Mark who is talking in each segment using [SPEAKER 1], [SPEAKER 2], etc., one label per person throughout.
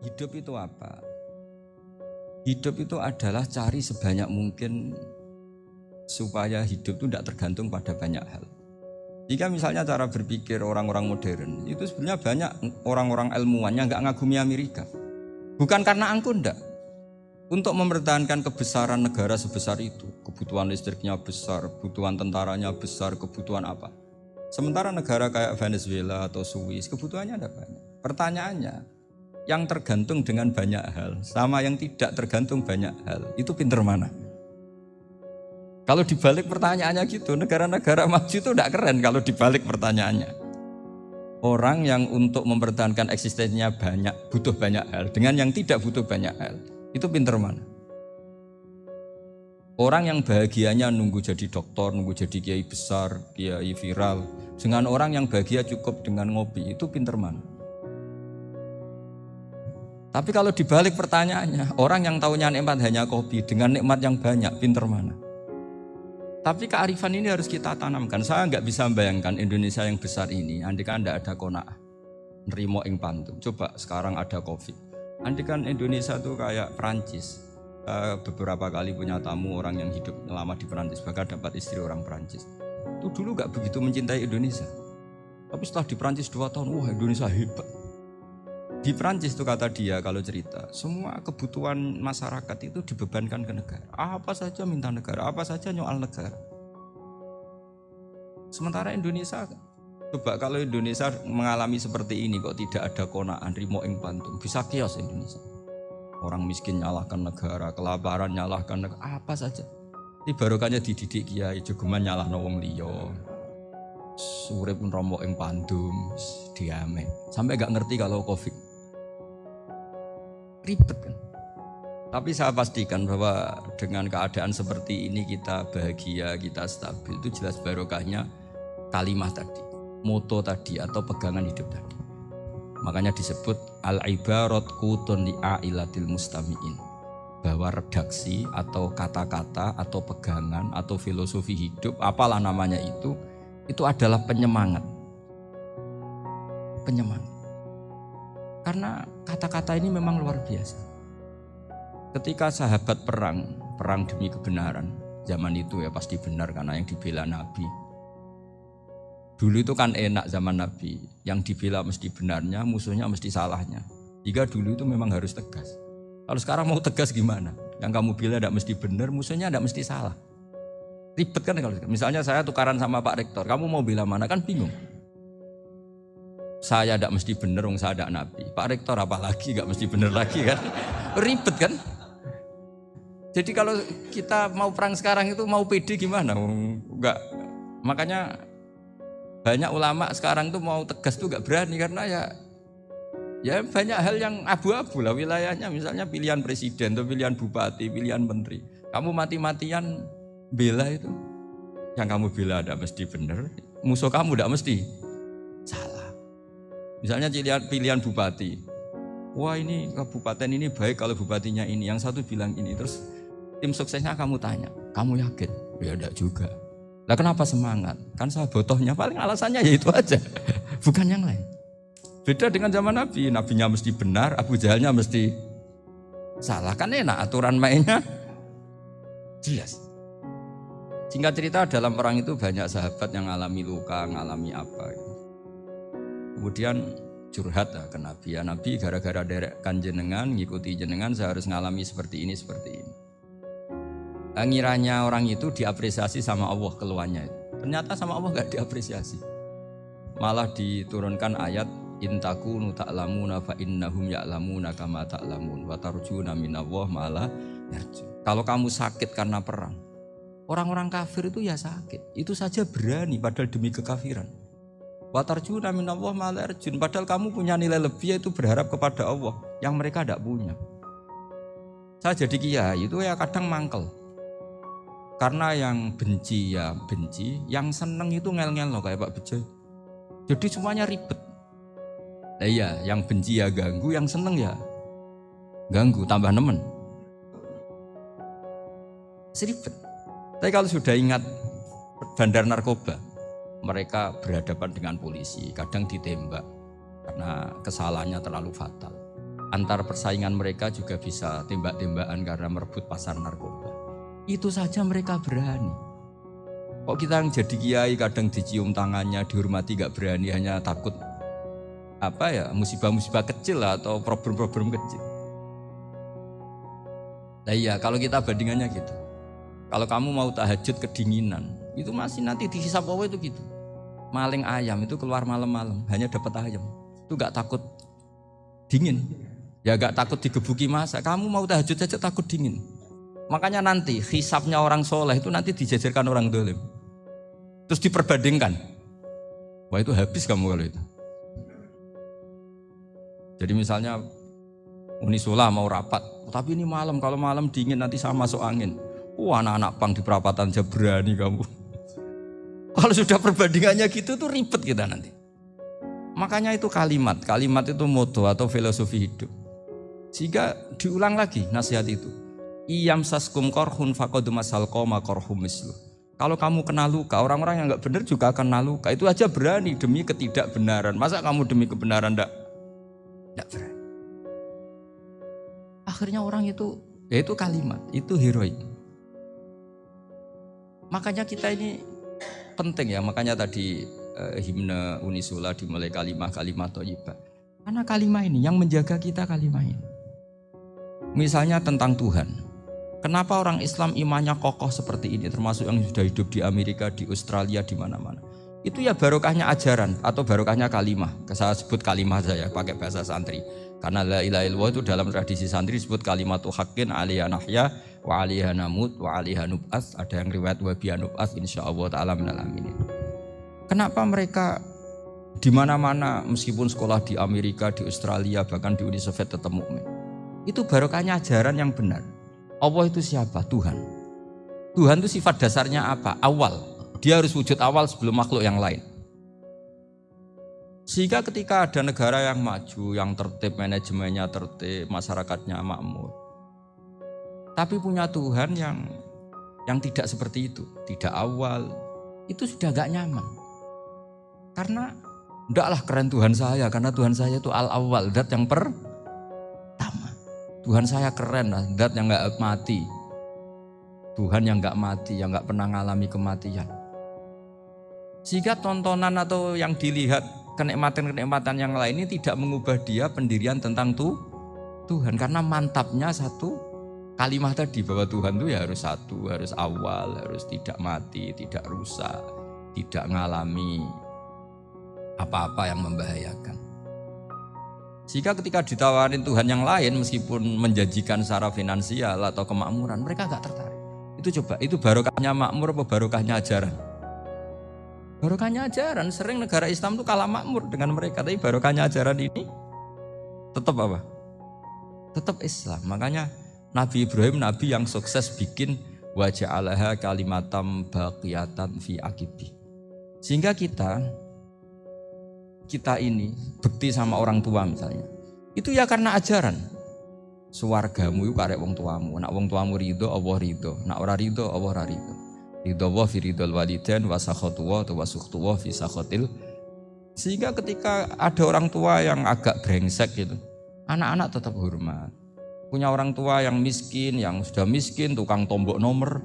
[SPEAKER 1] Hidup itu apa? Hidup itu adalah cari sebanyak mungkin supaya hidup itu tidak tergantung pada banyak hal. Jika misalnya cara berpikir orang-orang modern, itu sebenarnya banyak orang-orang ilmuwannya nggak ngagumi Amerika. Bukan karena angkuh enggak. Untuk mempertahankan kebesaran negara sebesar itu, kebutuhan listriknya besar, kebutuhan tentaranya besar, kebutuhan apa. Sementara negara kayak Venezuela atau Swiss, kebutuhannya ada banyak. Pertanyaannya, yang tergantung dengan banyak hal sama yang tidak tergantung banyak hal, itu pinter mana? Kalau dibalik pertanyaannya gitu, negara-negara maju itu tidak keren kalau dibalik pertanyaannya. Orang yang untuk mempertahankan eksistensinya banyak, butuh banyak hal, dengan yang tidak butuh banyak hal, itu pinter mana? Orang yang bahagianya nunggu jadi dokter, nunggu jadi kiai besar, kiai viral, dengan orang yang bahagia cukup dengan ngopi, itu pinter mana? Tapi kalau dibalik pertanyaannya, orang yang taunya nikmat hanya kopi dengan nikmat yang banyak, pinter mana? Tapi kearifan ini harus kita tanamkan. Saya nggak bisa membayangkan Indonesia yang besar ini, andaikan tidak ada qanaah, nerimo ing pantum. Coba sekarang ada COVID. Andaikan Indonesia itu kayak Perancis. Beberapa kali punya tamu orang yang hidup lama di Perancis, bahkan dapat istri orang Perancis. Itu dulu nggak begitu mencintai Indonesia. Tapi setelah di Perancis 2 tahun, wah Indonesia hebat. Di Perancis itu kata dia kalau cerita, semua kebutuhan masyarakat itu dibebankan ke negara. Apa saja minta negara, apa saja nyoal negara. Sementara Indonesia, coba kalau Indonesia mengalami seperti ini kok tidak ada qanaah, rimo ing pantum, bisa kios Indonesia. Orang miskin nyalahkan negara, kelaparan nyalahkan negara, apa saja. Ini barokahnya dididik kiai, jogeman nyalahno wong liya. Urip pun romo ing pandum, diame. Sampai gak ngerti kalau Covid. Ribet kan. Tapi saya pastikan bahwa dengan keadaan seperti ini kita bahagia, kita stabil, itu jelas barokahnya kalimat tadi, moto tadi atau pegangan hidup tadi. Makanya disebut al-ibarat qutun li'ailatil mustami'in, bahwa redaksi atau kata-kata atau pegangan atau filosofi hidup, apalah namanya itu adalah penyemangat. Penyemangat. Karena kata-kata ini memang luar biasa. Ketika sahabat perang demi kebenaran, zaman itu ya pasti benar karena yang dibela Nabi. Dulu itu kan enak zaman Nabi, yang dibela mesti benarnya, musuhnya mesti salahnya. Jika dulu itu memang harus tegas. Kalau sekarang mau tegas gimana? Yang kamu bela tidak mesti benar, musuhnya tidak mesti salah. Ribet kan kalau misalnya saya tukaran sama Pak Rektor, kamu mau bela mana kan bingung. Saya tidak mesti benar, saya tidak Nabi. Pak Rektor apalagi tidak mesti benar lagi kan? Ribet kan? Jadi kalau kita mau perang sekarang itu mau pede gimana? Enggak. Makanya banyak ulama sekarang tuh mau tegas tuh enggak berani karena ya banyak hal yang abu-abu lah wilayahnya. Misalnya pilihan presiden atau pilihan bupati, pilihan menteri. Kamu mati-matian bela itu. Yang kamu bela tidak mesti benar, musuh kamu tidak mesti salah. Misalnya pilihan bupati, wah ini kabupaten ini baik kalau bupatinya ini, yang satu bilang ini, terus tim suksesnya kamu tanya, kamu yakin? Ya enggak juga. Lah kenapa semangat? Kan saya botohnya, paling alasannya ya itu aja, bukan yang lain. Beda dengan zaman Nabi, nabinya mesti benar, Abu Jahalnya mesti salah, kan enak aturan mainnya jelas. Singkat cerita dalam perang itu banyak sahabat yang ngalami luka, ngalami apa gitu. Kemudian curhat ke Nabi, ya Nabi gara-gara derekkan jenengan, ngikuti jenengan saya harus ngalami seperti ini. Ngiranya orang itu diapresiasi sama Allah keluarnya. Ternyata sama Allah gak diapresiasi. Malah diturunkan ayat intakunu ta'lamuna fa innahum ya'lamuna kama ta'lamun wa tarjuna minallah ma'ala yarjun. Kalau kamu sakit karena perang, orang-orang kafir itu ya sakit. Itu saja berani padahal demi kekafiran. Wa tarjuna minallah ma'ala yarjun. Padahal kamu punya nilai lebih yaitu berharap kepada Allah yang mereka tidak punya. Saya jadi kiai itu ya kadang mangkel. Karena yang benci ya benci, yang seneng itu ngel-ngel loh kayak Pak Bejo. Jadi semuanya ribet. Nah iya, yang benci ya ganggu, yang seneng ya ganggu, tambah nemen. Seribet. Tapi kalau sudah ingat bandar narkoba, mereka berhadapan dengan polisi, kadang ditembak karena kesalahannya terlalu fatal. antar persaingan mereka juga bisa tembak-tembakan karena merebut pasar narkoba. Itu saja mereka berani. Kok kita yang jadi kiai kadang dicium tangannya, dihormati gak berani, hanya takut musibah-musibah kecil lah, atau problem-problem kecil. Nah iya, kalau kita bandingannya gitu. Kalau kamu mau tahajud kedinginan, itu masih nanti dihisab Allah itu gitu. Maling ayam itu keluar malam-malam, hanya dapat ayam. Itu gak takut dingin. Ya gak takut digebuki masa. Kamu mau tahajud saja takut dingin. Makanya nanti hisabnya orang soleh itu nanti dijajarkan orang dolim. Terus diperbandingkan. Wah itu habis kamu kalau itu. Jadi misalnya Unisula mau rapat, tapi ini malam, kalau malam dingin nanti sama masuk angin. Anak-anak pang di perapatan aja berani kamu. Kalau sudah perbandingannya gitu tuh ribet kita nanti. Makanya itu kalimat itu moto atau filosofi hidup. Sehingga diulang lagi nasihat itu. Iyam saskum korhun faqadu masal qoma korhum mislu. Kalau kamu kena luka, orang-orang yang enggak benar juga akan kena luka. Itu aja berani demi ketidakbenaran. Masa kamu demi kebenaran enggak berani? Akhirnya orang itu, ya itu kalimat, itu heroik. Makanya kita ini penting ya, makanya tadi himne Unisula dimulai kalimat thayyibah. Karena kalimat ini yang menjaga kita, kalimat ini. Misalnya tentang Tuhan. Kenapa orang Islam imannya kokoh seperti ini, termasuk yang sudah hidup di Amerika, di Australia, di mana-mana. Itu ya barokahnya ajaran atau barokahnya kalimah. Saya sebut kalimah saja pakai bahasa santri. Karena la ilaha illallah itu dalam tradisi santri disebut kalimatu haqqin alaiha nahya wa alaiha namut wa alaiha nub'ats. Ada yang riwayat wa biha nub'ats insyaallah taala minal aminin. Kenapa mereka di mana-mana meskipun sekolah di Amerika, di Australia, bahkan di Uni Soviet tetap mukmin? Itu barokahnya ajaran yang benar. Allah itu siapa? Tuhan. Tuhan itu sifat dasarnya apa? Awal. Dia harus wujud awal sebelum makhluk yang lain. Sehingga ketika ada negara yang maju, yang tertib, manajemennya tertib, masyarakatnya makmur, tapi punya Tuhan yang tidak seperti itu, tidak awal, itu sudah gak nyaman. Karena ndaklah keren Tuhan saya, karena Tuhan saya itu al-awwal, zat yang pertama. Tuhan saya keren lah, zat yang gak mati. Tuhan yang gak mati, yang gak pernah ngalami kematian. Sehingga tontonan atau yang dilihat kenikmatan-kenikmatan yang lain ini tidak mengubah dia pendirian tentang Tuhan. Karena mantapnya satu kalimat tadi, bahwa Tuhan itu ya harus satu, harus awal, harus tidak mati, tidak rusak, tidak ngalami apa-apa yang membahayakan. Sehingga ketika ditawarin Tuhan yang lain, meskipun menjanjikan secara finansial atau kemakmuran, mereka gak tertarik. Itu coba, itu barokahnya makmur apa barokahnya ajaran? Barokahnya ajaran. Sering negara Islam itu kalah makmur dengan mereka, tapi barokahnya ajaran ini tetap apa? Tetap Islam. Makanya Nabi Ibrahim, Nabi yang sukses bikin wa ja'alaha kalimatam baqiyatan fi aqibi. Sehingga kita ini bekti sama orang tua misalnya, itu ya karena ajaran. Suwargamu itu karek wong tuamu. Nak wong tuamu ridho, Allah ridho. Nak ora ridho, Allah ora ridho. Ridho wa fi ridhol walidain wa sakhatu wa sukhtu wa fi sakhatil. Sehingga ketika ada orang tua yang agak brengsek gitu, anak-anak tetap hormat. Punya orang tua yang miskin, yang sudah miskin, tukang tombok nomor,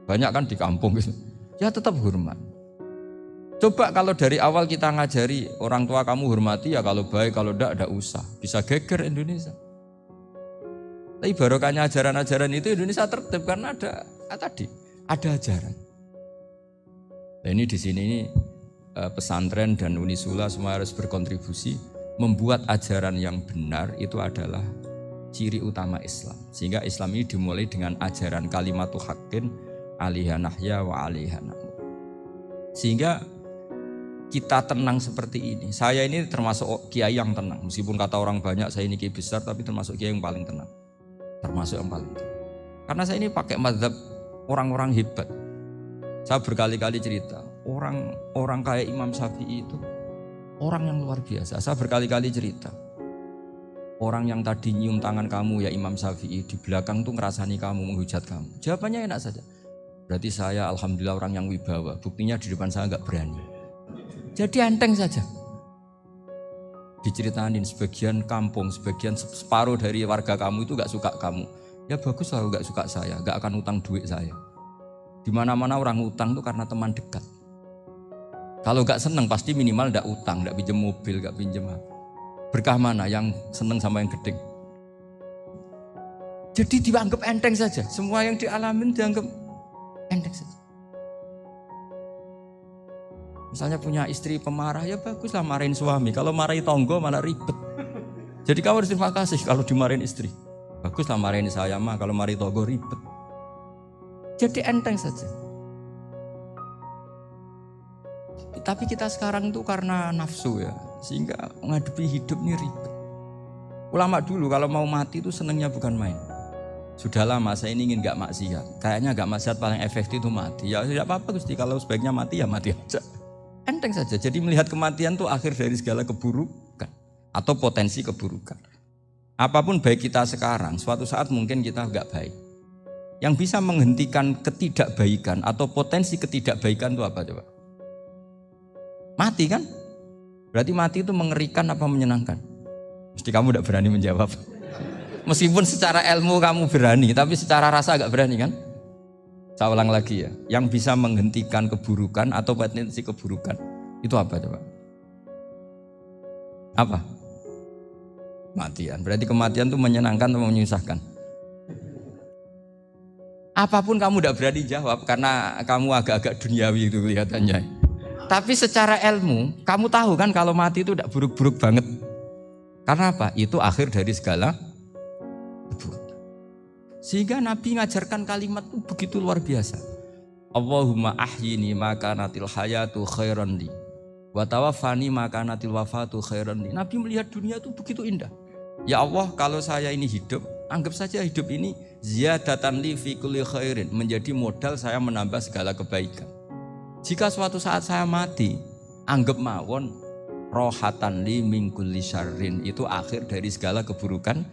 [SPEAKER 1] banyak kan di kampung gitu, ya tetap hormat. Coba kalau dari awal kita ngajari orang tua kamu hormati ya, kalau baik, kalau enggak usah. Bisa geger Indonesia. Tapi barokahnya ajaran-ajaran itu Indonesia tertib karena ada ajaran. Nah ini di sini ini pesantren dan Unisula semua harus berkontribusi membuat ajaran yang benar itu adalah ciri utama Islam. Sehingga Islam ini dimulai dengan ajaran kalimatu haqqin alaiha nahya wa alaiha namut. Sehingga kita tenang seperti ini. Saya ini termasuk kiai yang tenang. Meskipun kata orang banyak saya ini kiai besar, tapi termasuk kiai yang paling tenang. Termasuk yang paling tenang. Karena saya ini pakai mazhab orang-orang hebat. Saya berkali-kali cerita, orang kayak Imam Syafi'i itu orang yang luar biasa. Saya berkali-kali cerita, orang yang tadi nyium tangan kamu ya Imam Syafi'i, di belakang tuh ngerasani kamu, menghujat kamu. Jawabannya enak saja. Berarti saya alhamdulillah orang yang wibawa. Buktinya di depan saya enggak berani. Jadi enteng saja. Diceritain sebagian kampung, sebagian separuh dari warga kamu itu gak suka kamu. Ya bagus lah gak suka saya, gak akan utang duit saya. Di mana-mana orang utang tuh karena teman dekat. Kalau gak seneng pasti minimal gak utang, gak pinjem mobil, gak pinjem apa. Berkah mana yang seneng sama yang gede? Jadi dianggap enteng saja, semua yang dialamin dianggap enteng saja. Misalnya punya istri pemarah, ya baguslah marahin suami. Kalau marahin tonggo malah ribet. Jadi kamu harus terima kasih kalau dimarahin istri. Baguslah marahin saya mah, kalau marahin tonggo ribet. Jadi enteng saja. Tapi kita sekarang tuh karena nafsu ya, sehingga menghadapi hidup ini ribet. Ulama dulu kalau mau mati itu senengnya bukan main. Sudah lama saya ini ingin gak maksiat. Kayaknya gak maksiat paling efektif itu mati. Ya tidak apa-apa Gusti, kalau sebaiknya mati ya mati aja. Enteng saja. Jadi melihat kematian itu akhir dari segala keburukan atau potensi keburukan. Apapun baik kita sekarang, suatu saat mungkin kita gak baik. Yang bisa menghentikan ketidakbaikan atau potensi ketidakbaikan itu apa coba? Mati kan? Berarti mati itu mengerikan apa menyenangkan? Mesti kamu tidak berani menjawab. Meskipun secara ilmu kamu berani, tapi secara rasa agak berani kan? Saya ulang lagi ya, yang bisa menghentikan keburukan atau potensi keburukan itu apa coba? Apa? Kematian. Berarti kematian itu menyenangkan atau menyusahkan? Apapun kamu tidak berani jawab karena kamu agak-agak duniawi itu kelihatannya. Tapi secara ilmu, kamu tahu kan kalau mati itu tidak buruk-buruk banget. Karena apa? Itu akhir dari segala keburukan. Sehingga Nabi ngajarkan kalimat itu begitu luar biasa. Allahumma ahyini maka natil hayatu khairan li wa tawaffani maka natil wafatu khairan li. Nabi melihat dunia itu begitu indah. Ya Allah, kalau saya ini hidup, anggap saja hidup ini ziyadatan li fi kulli khairin, menjadi modal saya menambah segala kebaikan. Jika suatu saat saya mati, anggap mawon rohatan li min kulli syarrin, itu akhir dari segala keburukan